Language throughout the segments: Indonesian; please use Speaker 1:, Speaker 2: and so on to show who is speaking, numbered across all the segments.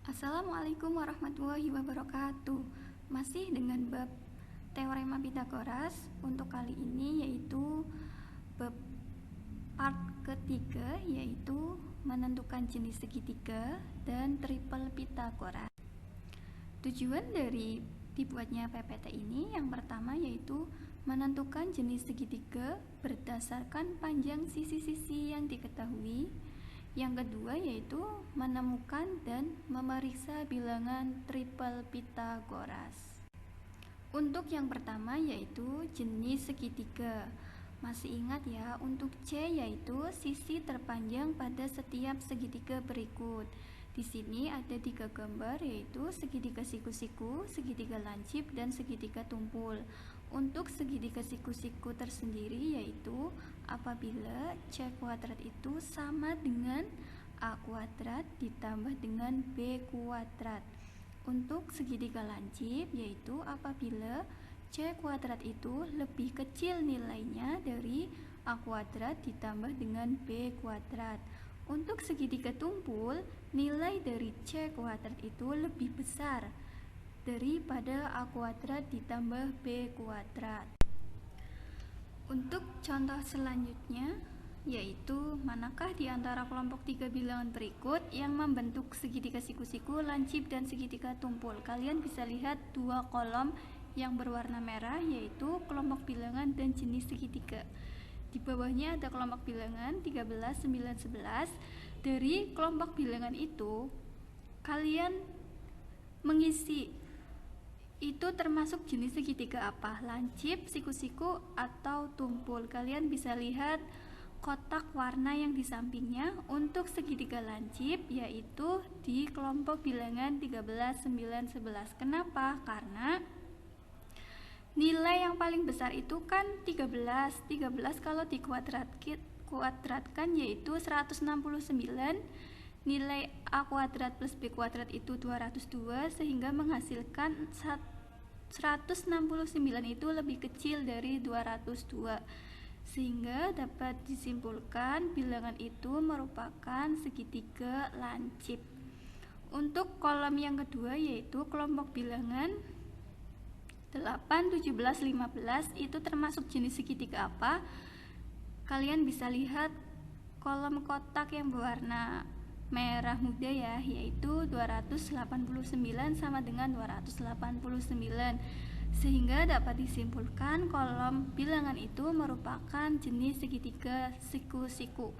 Speaker 1: Assalamualaikum warahmatullahi wabarakatuh. Masih dengan bab teorema Pitagoras. Untuk kali ini yaitu bab part ketiga, yaitu menentukan jenis segitiga dan triple Pitagoras. Tujuan dari dibuatnya PPT ini yang pertama yaitu menentukan jenis segitiga berdasarkan panjang sisi-sisi yang diketahui. Yang kedua yaitu menemukan dan memeriksa bilangan triple Pitagoras. Untuk yang pertama yaitu jenis segitiga. Masih ingat ya, untuk C yaitu sisi terpanjang pada setiap segitiga berikut. Di sini ada 3 gambar, yaitu segitiga siku-siku, segitiga lancip, dan segitiga tumpul. Untuk segitiga siku-siku tersendiri yaitu apabila C kuadrat itu sama dengan A kuadrat ditambah dengan B kuadrat. Untuk segitiga lancip yaitu apabila C kuadrat itu lebih kecil nilainya dari A kuadrat ditambah dengan B kuadrat. Untuk segitiga tumpul, nilai dari C kuadrat itu lebih besar daripada A kuadrat ditambah B kuadrat. Untuk contoh selanjutnya yaitu manakah di antara kelompok 3 bilangan berikut yang membentuk segitiga siku-siku, lancip, dan segitiga tumpul. Kalian bisa lihat 2 kolom yang berwarna merah yaitu kelompok bilangan dan jenis segitiga. Di bawahnya ada kelompok bilangan 13, 9, 11. Dari kelompok bilangan itu kalian mengisi itu termasuk jenis segitiga apa, lancip, siku-siku, atau tumpul. Kalian bisa lihat kotak warna yang di sampingnya. Untuk segitiga lancip yaitu di kelompok bilangan 13, 9, 11. Kenapa? Karena nilai yang paling besar itu kan 13. 13 kalau dikuadratkan yaitu 169. Nilai A kuadrat plus B kuadrat itu 202, sehingga menghasilkan 169 itu lebih kecil dari 202, sehingga dapat disimpulkan bilangan itu merupakan segitiga lancip. Untuk kolom yang kedua yaitu kelompok bilangan 8, 17, 15 itu termasuk jenis segitiga apa? Kalian bisa lihat kolom kotak yang berwarna merah muda ya, yaitu 289 sama dengan 289, sehingga dapat disimpulkan kolom bilangan itu merupakan jenis segitiga siku-siku.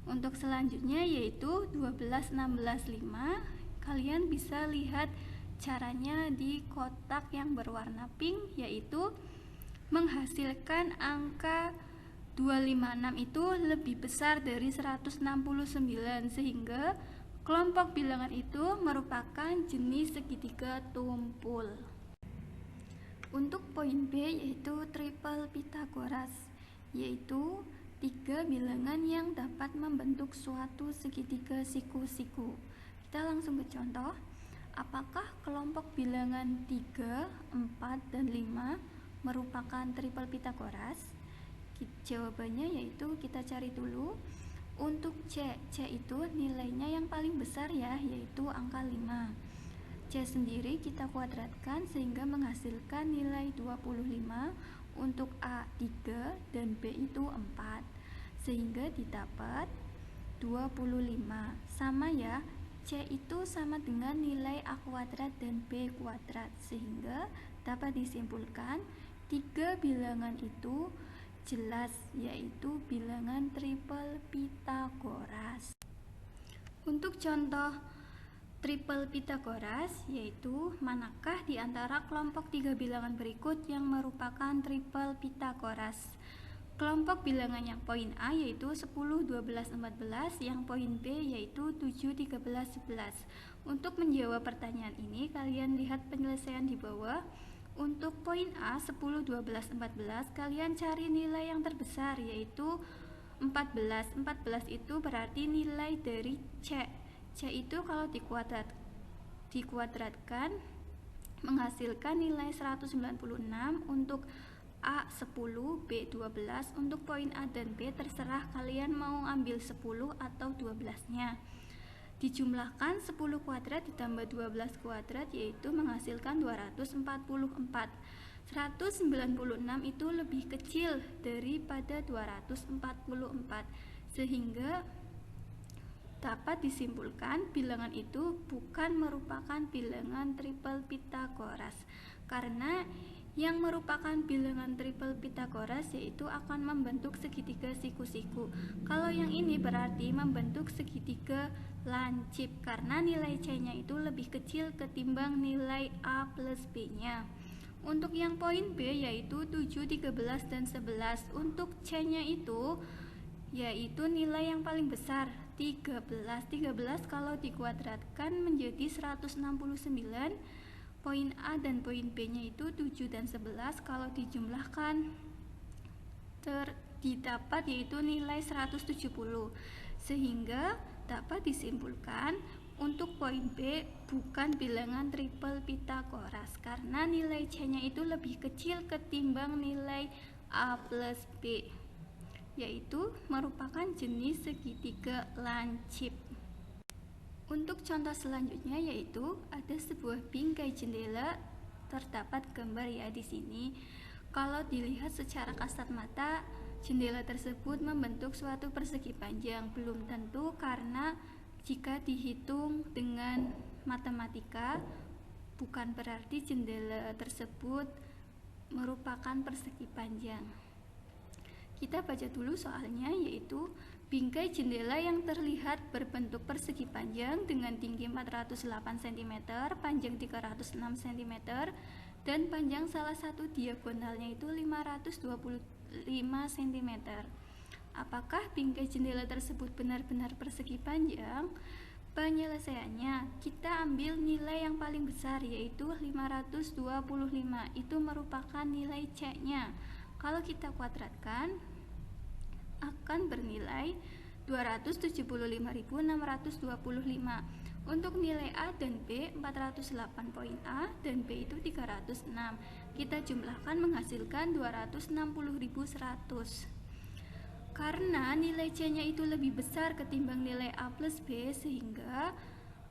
Speaker 1: Untuk selanjutnya yaitu 12, 16, 5. Kalian bisa lihat caranya di kotak yang berwarna pink, yaitu menghasilkan angka 256 itu lebih besar dari 169, sehingga kelompok bilangan itu merupakan jenis segitiga tumpul. Untuk poin B yaitu triple Pitagoras, yaitu 3 bilangan yang dapat membentuk suatu segitiga siku-siku. Kita langsung ke contoh. Apakah kelompok bilangan 3, 4, dan 5 merupakan triple Pitagoras? Jawabannya yaitu kita cari dulu. Untuk C itu nilainya yang paling besar ya, yaitu angka 5. C sendiri kita kuadratkan sehingga menghasilkan nilai 25. Untuk A 3 dan B itu 4, sehingga didapat 25. Sama ya, C itu sama dengan nilai A kuadrat dan B kuadrat, sehingga dapat disimpulkan 3 bilangan itu jelas, yaitu bilangan triple Pitagoras. Untuk contoh triple Pitagoras yaitu manakah di antara kelompok 3 bilangan berikut yang merupakan triple Pitagoras? Kelompok bilangan yang poin A yaitu 10, 12, 14, yang poin B yaitu 7, 13, 11. Untuk menjawab pertanyaan ini kalian lihat penyelesaian di bawah. Untuk poin A 10, 12, 14 kalian cari nilai yang terbesar yaitu 14. 14 itu berarti nilai dari C. C itu kalau dikuadratkan menghasilkan nilai 196. Untuk A 10, B 12. Untuk poin A dan B terserah kalian mau ambil 10 atau 12 nya. Dijumlahkan 10 kuadrat ditambah 12 kuadrat yaitu menghasilkan 244. 196 itu lebih kecil daripada 244, sehingga dapat disimpulkan bilangan itu bukan merupakan bilangan triple Pythagoras, karena yang merupakan bilangan triple Pythagoras yaitu akan membentuk segitiga siku-siku. Kalau yang ini berarti membentuk segitiga lancip karena nilai C-nya itu lebih kecil ketimbang nilai A plus B-nya. Untuk yang poin B yaitu 7, 13, dan 11. Untuk C-nya itu yaitu nilai yang paling besar 13. 13 kalau dikuadratkan menjadi 169. Poin A dan poin B-nya itu 7 dan 11 kalau dijumlahkan didapat yaitu nilai 170. Sehingga dapat disimpulkan untuk poin B bukan bilangan triple Pythagoras karena nilai C-nya itu lebih kecil ketimbang nilai A plus B, yaitu merupakan jenis segitiga lancip. Untuk contoh selanjutnya yaitu ada sebuah bingkai jendela, terdapat gambar ya di sini. Kalau dilihat secara kasat mata, jendela tersebut membentuk suatu persegi panjang. Belum tentu karena jika dihitung dengan matematika bukan berarti jendela tersebut merupakan persegi panjang. Kita baca dulu soalnya, yaitu bingkai jendela yang terlihat berbentuk persegi panjang dengan tinggi 408 cm, panjang 306 cm, dan panjang salah satu diagonalnya itu 525 cm. Apakah bingkai jendela tersebut benar-benar persegi panjang? Penyelesaiannya, kita ambil nilai yang paling besar yaitu 525, itu merupakan nilai C-nya. Kalau kita kuadratkan akan bernilai 275.625. Untuk nilai A dan B 408 poin A dan B itu 306. Kita jumlahkan menghasilkan 260.100. Karena nilai C-nya itu lebih besar ketimbang nilai A plus B sehingga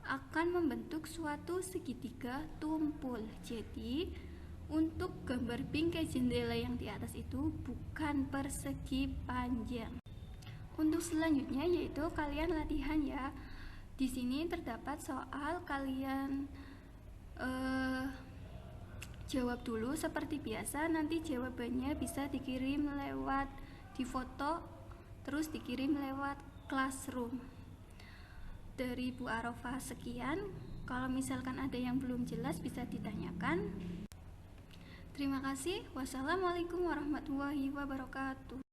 Speaker 1: akan membentuk suatu segitiga tumpul. Jadi untuk gambar bingkai jendela yang di atas itu bukan persegi panjang. Untuk selanjutnya yaitu kalian latihan ya. Di sini terdapat soal, kalian jawab dulu seperti biasa. Nanti jawabannya bisa dikirim lewat di foto, terus dikirim lewat classroom. Dari Bu Arofah sekian. Kalau misalkan ada yang belum jelas bisa ditanyakan. Terima kasih. Wassalamualaikum warahmatullahi wabarakatuh.